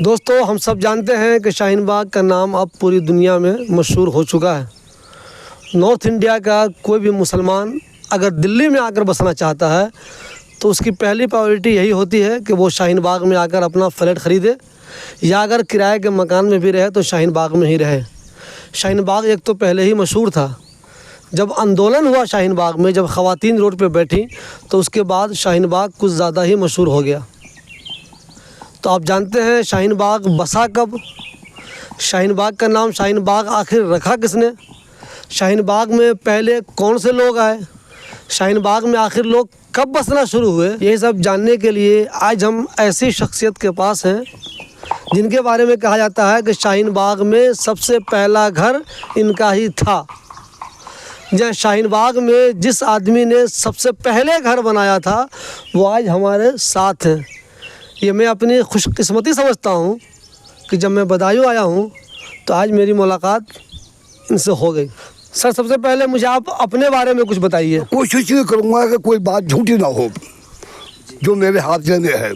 दोस्तों, हम सब जानते हैं कि शाहीन बाग का नाम अब पूरी दुनिया में मशहूर हो चुका है। नॉर्थ इंडिया का कोई भी मुसलमान अगर दिल्ली में आकर बसना चाहता है तो उसकी पहली प्रायोरिटी यही होती है कि वो शाहीन बाग में आकर अपना फ्लैट ख़रीदे या अगर किराए के मकान में भी रहे तो शाहीन बाग में ही रहे। शाहीन बाग एक तो पहले ही मशहूर था। जब आंदोलन हुआ शाहीन बाग में, जब ख़वातीन रोड पे बैठी तो उसके बाद शाहीन बाग कुछ ज़्यादा ही मशहूर हो गया। तो आप जानते हैं शाहीन बाग बसा कब, शाहीन बाग का नाम शाहीन बाग आखिर रखा किसने, शाहीन बाग में पहले कौन से लोग आए, शाहीन बाग में आखिर लोग कब बसना शुरू हुए, ये सब जानने के लिए आज हम ऐसी शख्सियत के पास हैं जिनके बारे में कहा जाता है कि शाहीन बाग में सबसे पहला घर इनका ही था। जहाँ शाहीन बाग में जिस आदमी ने सबसे पहले घर बनाया था वो आज हमारे साथ हैं। ये मैं अपनी खुशकिस्मती समझता हूँ कि जब मैं बदायूं आया हूँ तो आज मेरी मुलाकात इनसे हो गई। सर, सबसे पहले मुझे आप अपने बारे में कुछ बताइए। कोशिश ये करूँगा कि कोई बात झूठी ना हो जो मेरे हाथ में है।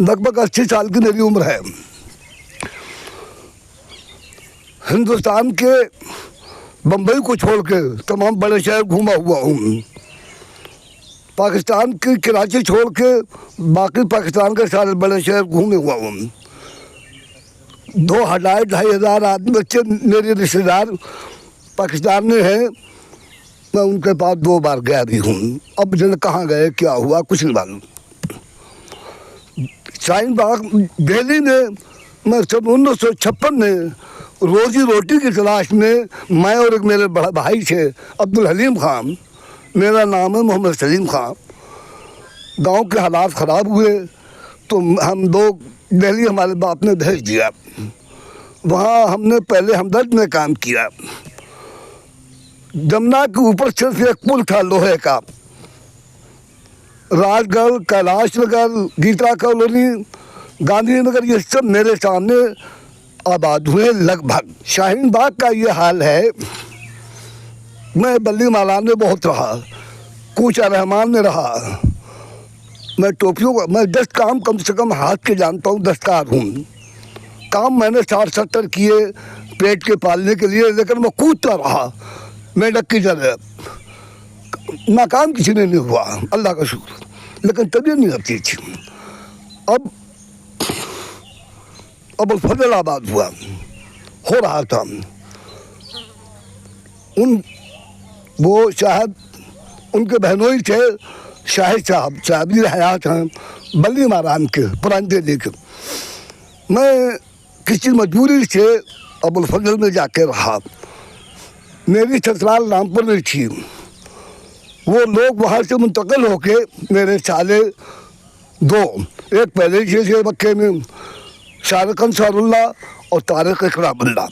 लगभग 80 साल की मेरी उम्र है। हिंदुस्तान के बम्बई को छोड़ के तमाम बड़े शहर घूमा हुआ हूँ। पाकिस्तान की कराची छोड़ के बाकी पाकिस्तान के सारे बड़े शहर घूमे हुआ हूँ। 2,500 आदमी बच्चे मेरे रिश्तेदार पाकिस्तान में हैं। मैं उनके पास 2 बार गया भी हूँ। अब जन कहाँ गए, क्या हुआ, कुछ नहीं मालूम। शाहीन बाग दिल्ली में मैं 1956 में रोजी रोटी की तलाश में मैं और एक मेरे बड़ा भाई थे अब्दुल हलीम खान, मेरा नाम है मोहम्मद सलीम खां। गांव के हालात ख़राब हुए तो हम लोग दिल्ली हमारे बाप ने भेज दिया। वहाँ हमने पहले हमदर्द में काम किया। जमुना के ऊपर सिर्फ एक पुल था लोहे का। राजगढ़, कैलाश नगर, गीता कॉलोनी, गांधीनगर, ये सब मेरे सामने आबाद हुए लगभग। शाहीन बाग का ये हाल है। मैं बल्ली मालान में बहुत रहा, कूचा रहमान में रहा। मैं टोपियों का, मैं 10 काम कम से कम हाथ के जानता हूँ, दस्तकार हूँ। काम मैंने 60-70 किए पेट के पालने के लिए, लेकिन मैं कूदता रहा मेंढक की तरह। नाकाम किसी ने नहीं हुआ, अल्लाह का शुक्र। लेकिन तबीयत नहीं होती थी। अब फजलाबाद हुआ, हो रहा था। वो शायद उनके बहनों ही थे, शाहिद साहब भी हयात हैं, बल्ली मारान के पुराने दिल्ली के। मैं किसी मजबूरी से अबुल फजल में जाके रहा। मेरी ससुराल रामपुर में थी। वो लोग वहाँ से मुंतकिल होके मेरे साले दो, एक पहले से मक्के में शारक अंसारुल्लाह और तारिक इकरामुल्लाह,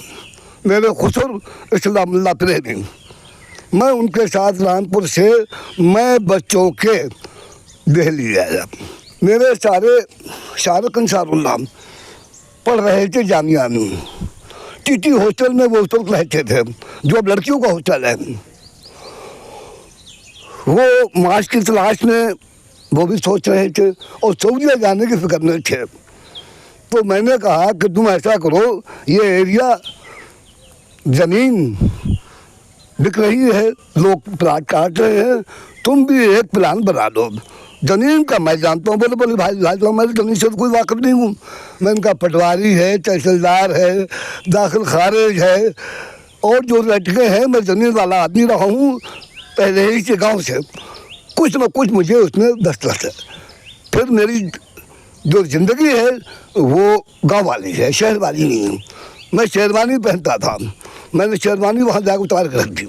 मेरे खुसर इस्लामुल्लाह प्रेमी, मैं उनके साथ रामपुर से मैं बच्चों के दिल्ली आया। मेरे सारे शारक अंसारुल्लाह पढ़ रहे थे जामिया में, टीटी हॉस्टल में वो उस वक्त रहते थे जो अब लड़कियों का हॉस्टल है। वो माश की तलाश में वो भी सोच रहे थे और सऊदीया जाने की फिक्र में थे। तो मैंने कहा कि तुम ऐसा करो, ये एरिया ज़मीन बिक रही है, लोग प्लाट काट रहे हैं, तुम भी एक प्लान बना दो। ज़मीन का मैं जानता हूँ। बोले बोले भाई तो मैं ज़मीन से कोई वाकिफ नहीं हूँ। मैं इनका पटवारी है, तहसीलदार है, दाखिल खारिज है और जो लटके हैं, मैं ज़मीन वाला आदमी रहा हूँ पहले ही से, गांव से कुछ न कुछ मुझे उसमें दस्तरस है। फिर मेरी जो ज़िंदगी है वो गांव वाली है, शहर वाली नहीं है। मैं शेरवानी पहनता था, मैंने शेरवानी वहाँ जाकर उतार कर रख दी,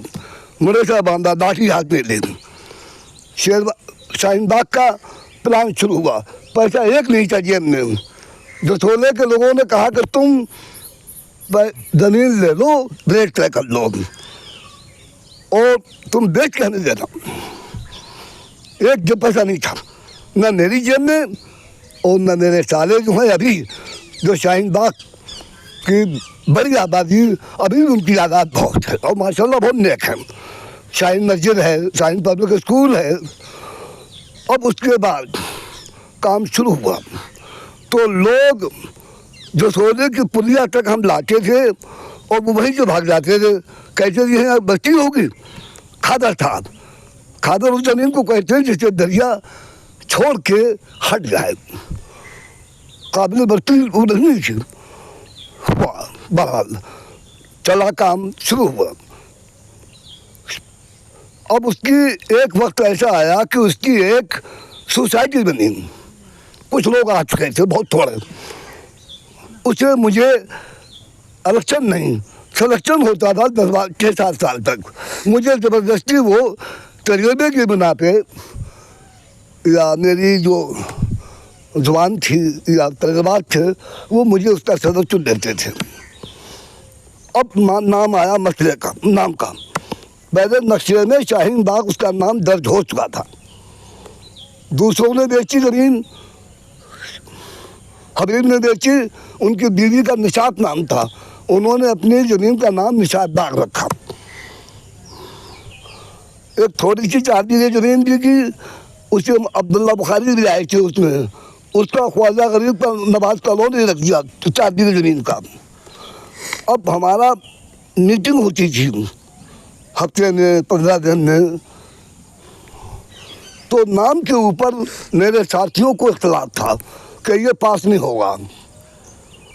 मुझे से बांधा, दाढ़ी हाथ में ले दी। शाहीन बाग का प्लान शुरू हुआ। पैसा एक नहीं था जेब में। जसोले के लोगों ने कहा कि तुम ज़मीन ले लो, रेट तय कर लो और तुम बेच के हमें देना। एक जब पैसा नहीं था, न मेरी जेब में और न मेरे साले जो हैं अभी, जो शाहीन बाग की बड़ी आबादी, अभी उनकी आदात बहुत है और माशाल्लाह बहुत नेक है। शाहीन मस्जिद है, शाहीन पब्लिक स्कूल है। अब उसके बाद काम शुरू हुआ तो लोग जो सोने की पुलिया तक हम लाते थे और वो वहीं से भाग जाते थे। कहते थे यहाँ बस्ती होगी, खादर था। खादर उस जमीन को कहते हैं जिसे दरिया छोड़ के हट जाए, काबिल बस्ती वो नहीं थी। बहरहाल चला, काम शुरू हुआ। अब उसकी एक वक्त ऐसा आया कि उसकी एक सोसाइटी बनी, कुछ लोग आ चुके थे, बहुत थोड़े। उसे मुझे इलेक्शन नहीं, सिलेक्शन होता था 6-7 साल तक। मुझे ज़बरदस्ती वो तजर्बे की बिना पे या मेरी जो जुबान थी या तजर्बात थे, वो मुझे उसका सदस्य चुन देते थे। अब नाम आया मसले का, नाम का पहले नक्शे में शाहीन बाग उसका नाम दर्ज हो चुका था। दूसरों ने बेची ज़मीन, हबीब ने बेची, उनकी बीवी का निशात नाम था, उन्होंने अपनी ज़मीन का नाम निशात बाग रखा। एक थोड़ी सी 4 बीघे ज़मीन भी की, उसे अब्दुल्ला बुखारी भी आए थे, उसमें उसका ख्वाजा गरीब का नवाज कॉलोनी रख दिया 4 बीघे ज़मीन का। अब हमारा मीटिंग होती थी हफ्ते में 15 दिन में, तो नाम के ऊपर मेरे साथियों को इख्तिलाफ था कि ये पास नहीं होगा।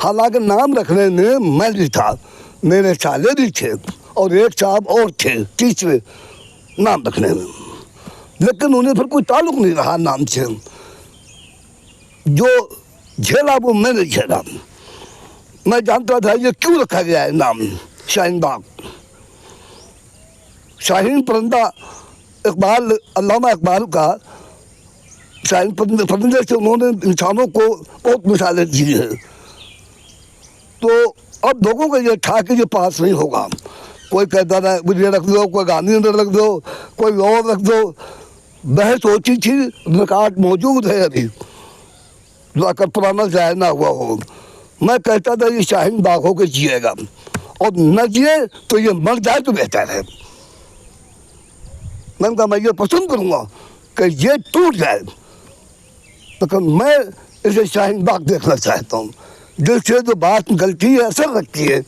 हालांकि नाम रखने में मैं भी था, मेरे साले भी थे और एक साहब और थे तीसरे नाम रखने में, लेकिन उन्हें फिर कोई ताल्लुक नहीं रहा नाम से। जो झेला वो मैंने झेला। मैं जानता था ये क्यों रखा गया है नाम शाहीन बाग। शाहीन परिंदा इकबाल, अल्लामा इकबाल का शाहीन परिंदे से उन्होंने इंसानों को बहुत मिसालें दी हैं। तो अब लोगों का ये था कि ये पास नहीं होगा। कोई कहता था मुझे रख दो, कोई गांधी ने रख दो, कोई और रख दो। बहस होती थी, रिकॉर्ड मौजूद है अभी, जाकर पुराना जाहिर ना हुआ हो। मैं कहता था ये शाहीन बाग होकर जिएगा और न जिए तो ये मर जाए तो बेहतर है। मैंने कहा मैं ये पसंद करूँगा कि ये टूट जाए, लेकिन मैं इसे शाहीन बाग देखना चाहता हूँ। दिल से जो बात गलती है, असर रखती है,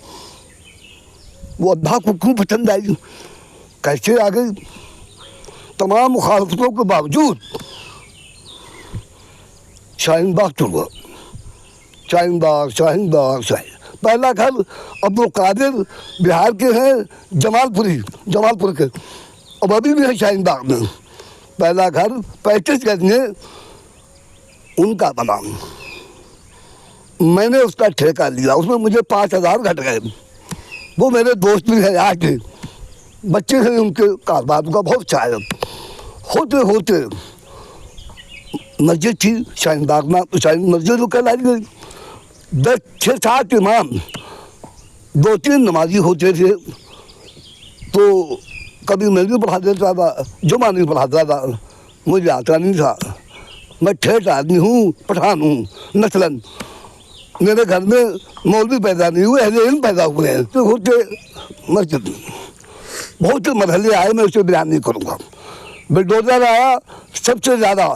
वो अल्लाह को क्यों पसंद आई, कैसे आ गई। तमाम मुखालफतों के बावजूद शाहीन बाग टूट गया। शाहीन बाग, शाहीन बाग, शाहीन। पहला घर अब्दुल कादिर बिहार के हैं, जमालपुर के, अब अभी भी है शाहीन बाग में। पहला घर 35 गज में उनका बना। मैंने उसका ठेका लिया, उसमें मुझे 5000 घट गए। वो मेरे दोस्त भी हैं आज भी, बच्चे थे उनके कारोबार का बहुत अच्छा है। होते होते मस्जिद थी शाहीन बाग में, शाहीन मस्जिद कहलाई गई। 6-7 इमाम, 2-3 नमाजी होते थे। तो कभी मैं भी पढ़ा देता था, जुमा नहीं पढ़ाता था, मुझे आता नहीं था। मैं ठेठ आदमी हूँ, पठान हूँ नस्लन। मेरे घर में मौलवी पैदा नहीं हुए, अहले इल्म पैदा हुए हैं। तो होते मस्जिद बहुत से मरहले आए, मैं उसे बयान नहीं करूँगा। बुलडोजर आया, सबसे ज़्यादा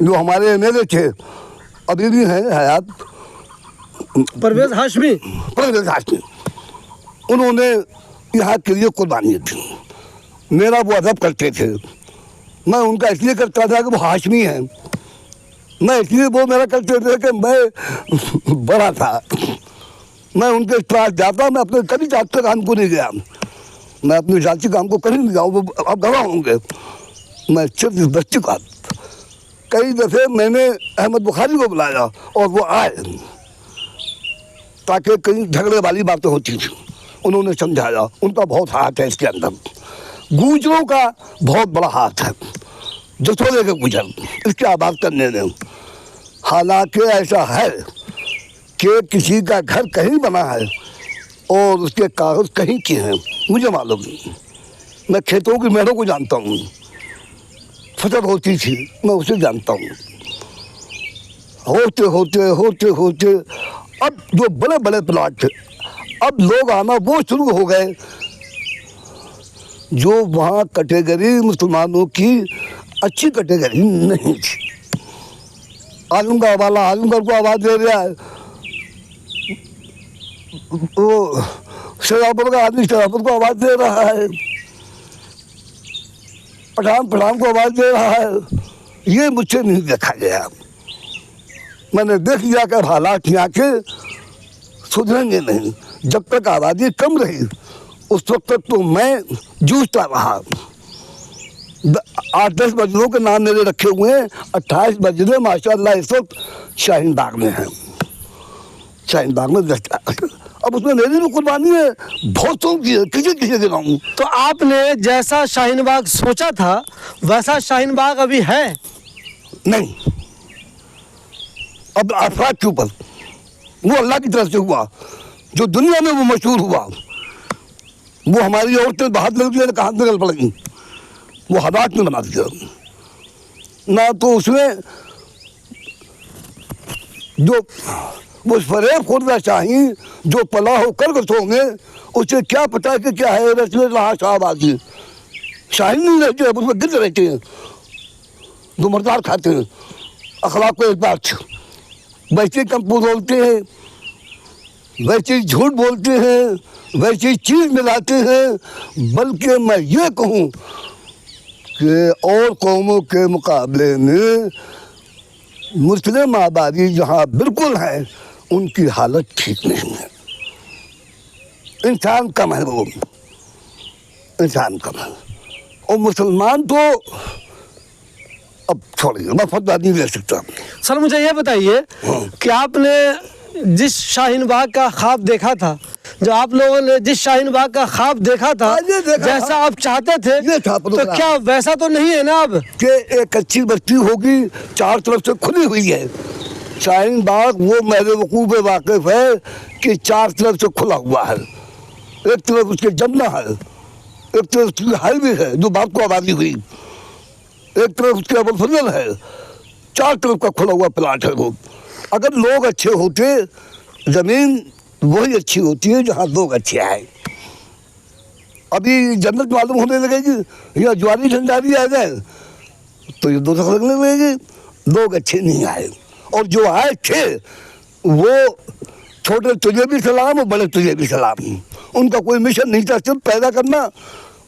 जो हमारे एमएलए थे, अभी भी हैं हयात, परवेज हाशमी, उन्होंने यहाँ के लिए कुर्बानी दी। मेरा वो अदब करते थे। मैं उनका इसलिए करता था कि वो हाशमी हैं, मैं इसलिए वो मेरा करते थे कि मैं बड़ा था। मैं उनके पास जाता, मैं अपने कभी जात के काम को नहीं गया, मैं अपने जाति काम को कहीं नहीं गया। वो अब गवाह होंगे। मैं सिर्फ इस बच्चे का, कई दफ़े मैंने अहमद बुखारी को बुलाया और वो आए, ताकि कहीं झगड़े वाली बातें होती थी। उन्होंने समझाया, उनका बहुत हाथ है इसके अंदर। गुजरों का बहुत बड़ा हाथ है, जसोले के गुजर, इसकी आबाद करने में। हालांकि ऐसा है कि किसी का घर कहीं बना है और उसके कागज कहीं के हैं, मुझे मालूम नहीं। मैं खेतों की मेढ़ों को जानता हूँ, फसल होती थी, मैं उसे जानता हूँ। होते होते होते होते अब जो बड़े बड़े प्लाट थे, अब लोग आना वो शुरू हो गए जो वहाँ कैटेगरी मुसलमानों की अच्छी कैटेगरी नहीं थी। आलमगढ़ वाला आलमगढ़ को आवाज़ दे रहा है, वो शराबत का आदमी शराबत को आवाज़ दे रहा है, पठान को आवाज़ दे रहा है। ये मुझसे नहीं देखा गया। मैंने देख लिया कि हालात यहाँ के सुधरेंगे नहीं। जब तक आबादी कम रही उस वक्त तक तो मैं जूझता रहा। 8-10 मस्जिदों के नाम मेरे रखे हुए हैं। 28 मस्जिदें माशाअल्लाह इस वक्त शाहीन बाग में हैं। शाहीन बाग में अब उसमें मेरी भी कुर्बानी है, बहुत की है, किसी किसी के नाम। तो आपने जैसा शाहीन बाग सोचा था वैसा शाहीन बाग अभी है नहीं। अब अफराद के ऊपर वो अल्लाह की तरफ से हुआ, जो दुनिया में वो मशहूर हुआ। वो हमारी औरतें बाहर निकल गई, कहाँ निकल पड़ेंगी, वो हालात में बना दिया ना। तो उसमें जो वो फरेब खोलना चाहिए, जो पला हो कर गसों में, उसे क्या पता कि क्या है। रसमें रहा शाहबाजी शाहीन नहीं रहते हैं, उसमें गिर रहते हैं, जो मर्दार खाते हैं। अखलाक को एक बात, वैसे कम बोलते हैं, वैसे झूठ बोलते हैं, वैसी चीज़ मिलाते हैं। बल्कि मैं ये कहूँ कि और कौमों के मुकाबले में मुस्लिम आबादी जहाँ बिल्कुल है, उनकी हालत ठीक नहीं है। इंसान कम है, वो इंसान कम है। और मुसलमान तो अब छोड़िए, मैं फतवा नहीं ले सकता। सर मुझे ये बताइए कि आपने जिस शाहीन बाग का ख्वाब देखा था, जो आप लोगों ने जिस शाहीन बाग का ख्वाब देखा था, जैसा आप चाहते थे, तो क्या वैसा तो नहीं है ना अब? कि एक अच्छी बस्ती होगी, चार तरफ से खुली हुई है। शाहीन बाग वो मेरे वकूफ़ वाकिफ है कि चार तरफ से खुला हुआ है। एक तरफ उसके जमना है, एक तरफ उसकी हाईवे है जो बाप को आबादी हुई, एक तरफ उसके अबुल फजल है। चार तरफ का खुला हुआ प्लाट है वो। अगर लोग अच्छे होते, ज़मीन वही अच्छी होती है जहाँ लोग अच्छे आए। अभी जन्नत मालूम होने लगेगी या ज्वारी झंडारी आ जाए तो ये दोस्त लगने लगेगी। लोग अच्छे नहीं आए, और जो आए थे वो छोटे तुझे भी सलाम और बड़े तुझे भी सलाम। उनका कोई मिशन नहीं था, सिर्फ पैदा करना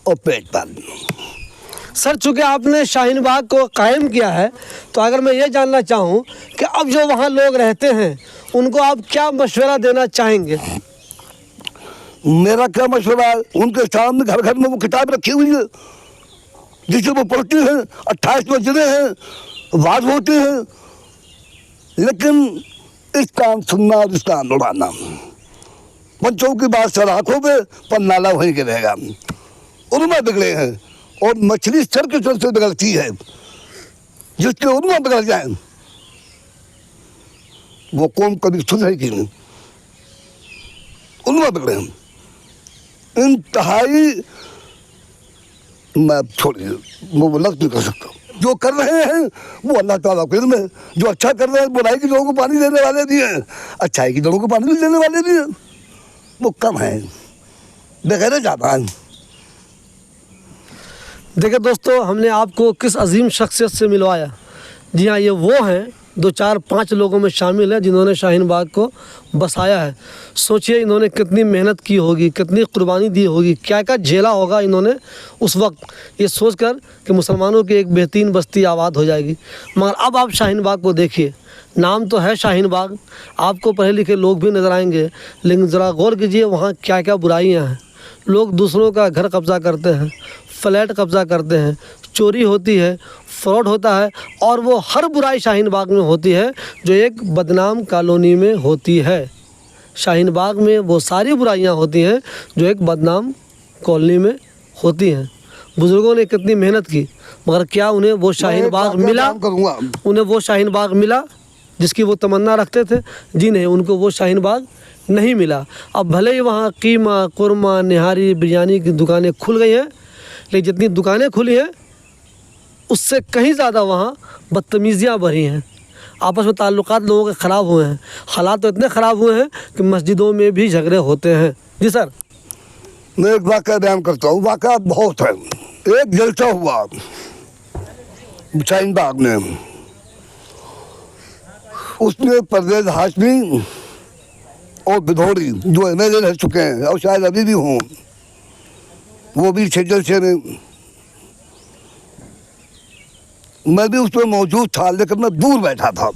और पेट पालना। सर चूँकि आपने शाहीन बाग को कायम किया है, तो अगर मैं ये जानना चाहूँ कि अब जो वहाँ लोग रहते हैं उनको आप क्या मशवरा देना चाहेंगे? मेरा क्या मशवरा है, उनके सामने घर घर में वो किताब रखी हुई है जिसे वो पढ़ते हैं। 28 मस्जिदें हैं, वाज होते हैं, लेकिन इस काम सुनना और इस काम उड़ाना, पंचों की बात सर आंखों पे, पर नाला वहीं के रहेगा। उर्मा बिगड़े हैं, और मछली सर के सर से बिगड़ती है। जिसके उर्मा बिगड़ जाए वो कौम कभी सुधरेगी नहीं। उर्मा बिगड़े हैं इंतहाई, मैं छोड़िए वो लफ्ज़ नहीं कर सकता। जो कर रहे हैं वो अल्लाह ताला के इल्म है। जो अच्छा कर रहे हैं, बुराई की जड़ों को पानी देने वाले भी हैं, अच्छाई की जड़ों को पानी देने वाले भी हैं। वो कम है, बगैर ज़्यादा है। देखिए दोस्तों, हमने आपको किस अजीम शख्सियत से मिलवाया। जी हाँ, ये वो हैं 2, 4, 5 लोगों में शामिल है जिन्होंने शाहीन बाग को बसाया है। सोचिए इन्होंने कितनी मेहनत की होगी, कितनी कुर्बानी दी होगी, क्या क्या झेला होगा इन्होंने उस वक्त, ये सोचकर कि मुसलमानों की एक बेहतरीन बस्ती आबाद हो जाएगी। मगर अब आप शाहीन बाग को देखिए, नाम तो है शाहीन बाग, आपको पढ़े लिखे लोग भी नज़र आएंगे, लेकिन ज़रा गौर कीजिए वहाँ क्या क्या बुराइयाँ हैं। लोग दूसरों का घर कब्ज़ा करते हैं, फ्लैट कब्ज़ा करते हैं, चोरी होती है, फ्रॉड होता है, और वो हर बुराई शाहीन बाग में होती है जो एक बदनाम कॉलोनी में होती है। शाहीन बाग में वो सारी बुराइयां होती हैं जो एक बदनाम कॉलोनी में होती हैं। बुज़ुर्गों ने कितनी मेहनत की, मगर क्या उन्हें वो शाहीन बाग मिला? उन्हें वो शाहीन बाग मिला जिसकी वो तमन्ना रखते थे? जी नहीं, उनको वो शाहीन बाग नहीं मिला। अब भले ही वहाँ कीमा, कुरमा, निहारी, बिरयानी की दुकानें खुल गई हैं, लेकिन जितनी दुकानें खुली हैं उससे कहीं ज़्यादा वहाँ बदतमीज़ियाँ बढ़ी हैं। आपस में ताल्लुकात लोगों के ख़राब हुए हैं। हालात तो इतने ख़राब हुए हैं कि मस्जिदों में भी झगड़े होते हैं। जी सर। मैं एक वाक़या बयान करता हूँ, वाक़या बहुत है। एक जलसा हुआ शाहीन बाग में, उसमें परवेज़ हाशमी और बिधौड़ी जो MLA रह चुके हैं और शायद अभी भी हों, वो भी इस जलसे में, मैं भी उसमें मौजूद था, लेकिन मैं दूर बैठा था,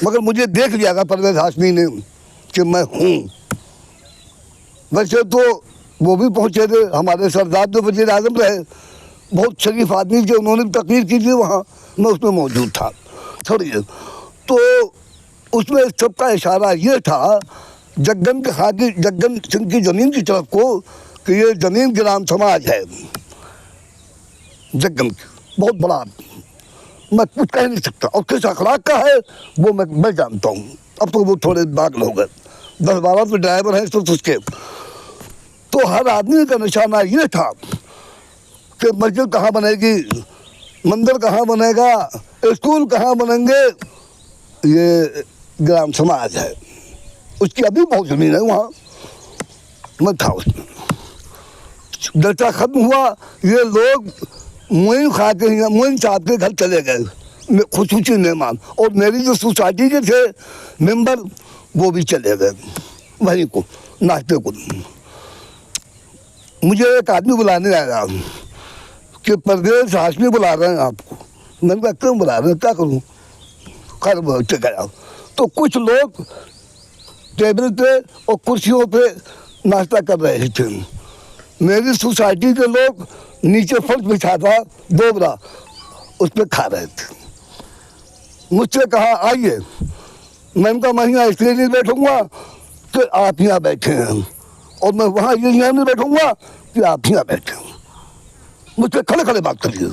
मगर मुझे देख लिया था परवेज़ हाशमी ने कि मैं हूँ। वैसे तो वो भी पहुँचे थे, हमारे सरदार जो वज़ीर आज़म रहे, बहुत शरीफ आदमी थे, उन्होंने भी तकरीर की थी वहाँ, मैं उसमें मौजूद था। छोड़िए, तो उसमें सबका इशारा ये था जग्गन के खाकी जग्गन सिंह की ज़मीन की तरफ को कि ये ज़मीन ग्राम समाज है। जग्गन बहुत बड़ा, मैं कुछ कह नहीं सकता, और किस अखलाक का है वो मैं जानता हूँ। अब तो वो थोड़े पागल हो गए, 10-12 तो ड्राइवर हैं तो उसके। तो हर आदमी का निशाना ये था कि मस्जिद कहाँ बनेगी, मंदिर कहाँ बनेगा, स्कूल कहाँ बनेंगे, ये ग्राम समाज है। उसकी अभी बहुत ज़मीन है वहाँ, मैं था उसमें। जलसा ख़त्म हुआ, ये लोग मोइन खा के मोइन साहब के घर चले गए खुसूसी मेहमान, और मेरी जो सोसाइटी के थे मेंबर वो भी चले गए वहीं को नाश्ते को। मुझे एक आदमी बुलाने आया कि परवेज़ हाशमी बुला रहे हैं आपको। मैंने कहा क्यों बुला रहे हैं, क्या करूँ? खैर गया तो कुछ लोग टेबल पे और कुर्सियों पे नाश्ता कर रहे थे। मेरी सोसाइटी के लोग नीचे फर्श बिछा था दोबरा, उस पर खा रहे थे। मुझसे कहा आइए, मैंने कहा मैं यहाँ इसलिए नहीं बैठूंगा कि आप यहाँ बैठे हैं, और मैं वहाँ ये यहाँ नहीं बैठूंगा कि आप यहाँ बैठे हैं। मुझसे खड़े खड़े बात करिए।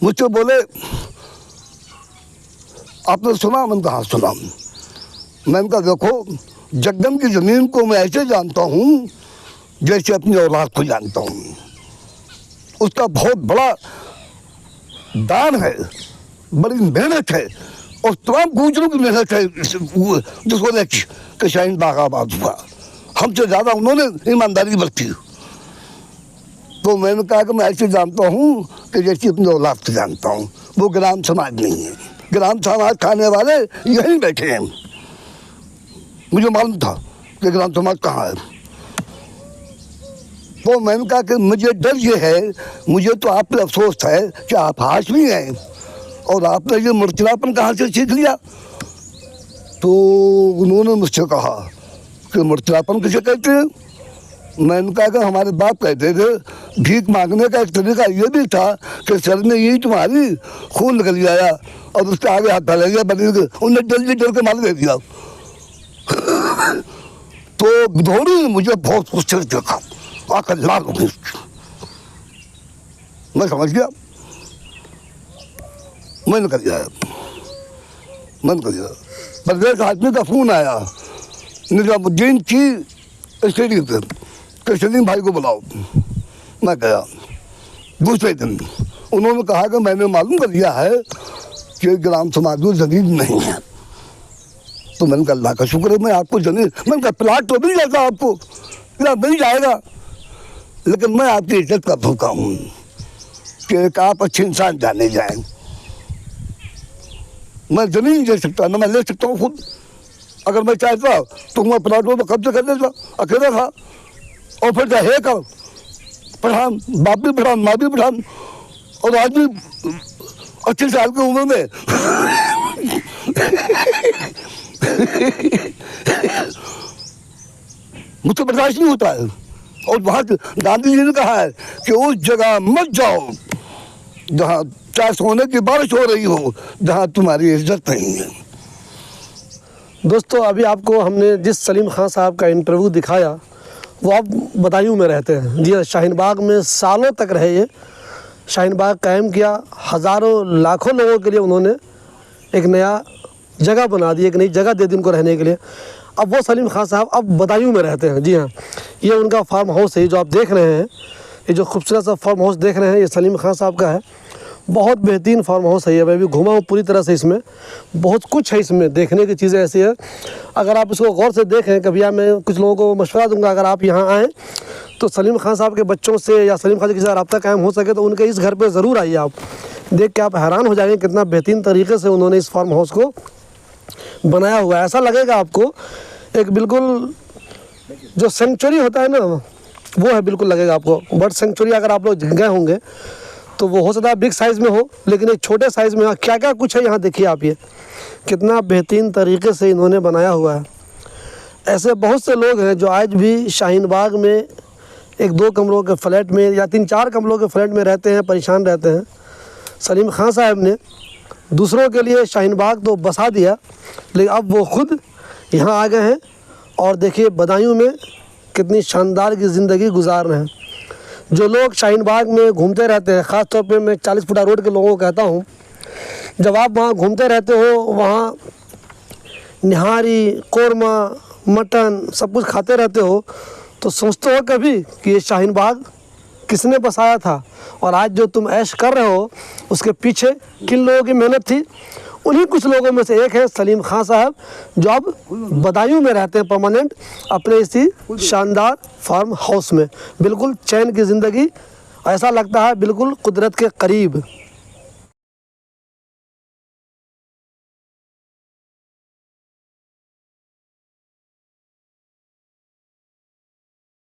मुझसे बोले आपने सुना? मैंने कहा हाँ सुना। मैंने कहा देखो, जग्गन की ज़मीन को मैं ऐसे जानता हूँ जैसे अपनी औलाद को जानता हूँ। उसका बहुत बड़ा दान है, बड़ी मेहनत है, और तमाम गुजरों की मेहनत है जिसको देख के शाहीन बाग आबाद हुआ। हमसे ज़्यादा उन्होंने ईमानदारी बरती। तो मैंने कहा कि मैं ऐसे जानता हूँ कि जैसे अपनी औलाद से जानता हूँ। वो ग्राम समाज नहीं है, ग्राम समाज खाने वाले यहीं बैठे हैं। मुझे मालूम था कि ग्राम समाज कहाँ है। तो मैंने कहा कि मुझे डर ये है, मुझे तो आप पे अफसोस है कि आप हाशमी हैं और आपने ये मुर्तलापन कहाँ से सीख लिया। तो उन्होंने मुझसे कहा कि मुर्तलापन किसे कहते हैं? मैंने कहा कि हमारे बाप कहते थे भीख मांगने का एक तरीका ये भी था कि सर में यही तुम्हारी खून निकल आया और उसके आगे हाथ डाल गया, बदल के उन्हें जल्दी डर के माल दे दिया। तो गिद्धौड़ी ने मुझे बहुत गुस्से से देखा, आकर लाल हो गई। मैं समझ गया, मैंने कर दिया, प्रदेश आदमी का फोन आया निजामुद्दीन की स्टेडियम पे कि सलीम भाई को बुलाओ। मैं गया। दूसरे दिन उन्होंने कहा कि मैंने मालूम कर लिया है कि ग्राम समाज में जमीन नहीं है। तो मैंने कहा अल्लाह का शुक्र है, मैं आपको जमीन, मैंने कहा प्लाट तो मिल जाएगा आपको, मिल जाएगा, लेकिन मैं आपकी इज्जत का भूखा हूँ कि आप अच्छे इंसान जाने जाएं। मैं जमीन नहीं दे सकता, ना मैं ले सकता हूँ खुद। अगर मैं चाहता तो मैं प्लाटों में कब्जा कर लेता, अकेला था। और फिर है का पठान, बाप भी पठान, माँ भी पठान, और आज भी 80 साल की उम्र में मुझसे बर्दाश्त नहीं होता है। और वहाँ गांधी जी ने कहा है कि उस जगह मत जाओ जहाँ चाहे सोने की बारिश हो रही हो, जहाँ तुम्हारी इज्जत नहीं है। दोस्तों, अभी आपको हमने जिस सलीम खान साहब का इंटरव्यू दिखाया वो आप बदायूं में रहते हैं। जी, शाहीन बाग में सालों तक रहे। ये शाहीन बाग कायम किया, हज़ारों लाखों लोगों के लिए उन्होंने एक नया जगह बना दी, एक नई जगह दे दी उनको रहने के लिए। अब वो सलीम खान साहब अब बदायूं में रहते हैं। जी हाँ, ये उनका फार्म हाउस है जो आप देख रहे हैं। ये जो खूबसूरत सा फार्म हाउस देख रहे हैं, ये सलीम खान साहब का है। बहुत बेहतरीन फार्म हाउस है ये। मैं भी घूमा हूँ पूरी तरह से। इसमें बहुत कुछ है, इसमें देखने की चीज़ें ऐसी है। अगर आप इसको गौर से देखें, कभी मैं कुछ लोगों को मशवरा दूंगा, अगर आप यहाँ आएँ तो सलीम खान साहब के बच्चों से या सलीम खान से किसी का रब्ता कायम हो सके तो उनके इस घर पे ज़रूर आइए। आप देख के आप हैरान हो जाएंगे कितना बेहतरीन तरीके से उन्होंने इस फार्म हाउस को बनाया हुआ है। ऐसा लगेगा आपको एक बिल्कुल जो सेंचुरी होता है ना, वो है, बिल्कुल लगेगा आपको बर्ड सेंचुरी। अगर आप लोग गए होंगे तो वो हो सकता है बिग साइज़ में हो, लेकिन एक छोटे साइज़ में क्या क्या कुछ है यहाँ देखिए आप। ये कितना बेहतरीन तरीके से इन्होंने बनाया हुआ है। ऐसे बहुत से लोग हैं जो आज भी शाहीन बाग में 1-2 कमरों के फ्लैट में या 3-4 कमरों के फ्लैट में रहते हैं, परेशान रहते हैं। सलीम खान साहब ने दूसरों के लिए शाहीन बाग तो बसा दिया, लेकिन अब वो खुद यहाँ आ गए हैं और देखिए बदायूं में कितनी शानदार की ज़िंदगी गुजार रहे हैं। जो लोग शाहीन बाग में घूमते रहते हैं, ख़ास तौर पे मैं 40 फुटा रोड के लोगों को कहता हूँ, जब आप वहाँ घूमते रहते हो, वहाँ निहारी, कोरमा, मटन सब कुछ खाते रहते हो, तो सोचते हो कभी कि ये शाहीन बाग किसने बसाया था और आज जो तुम ऐश कर रहे हो उसके पीछे किन लोगों की मेहनत थी। उन्हीं कुछ लोगों में से एक है सलीम खान साहब, जो अब बदायूं में रहते हैं परमानेंट अपने इसी शानदार फार्म हाउस में। बिल्कुल चैन की ज़िंदगी, ऐसा लगता है बिल्कुल कुदरत के करीब।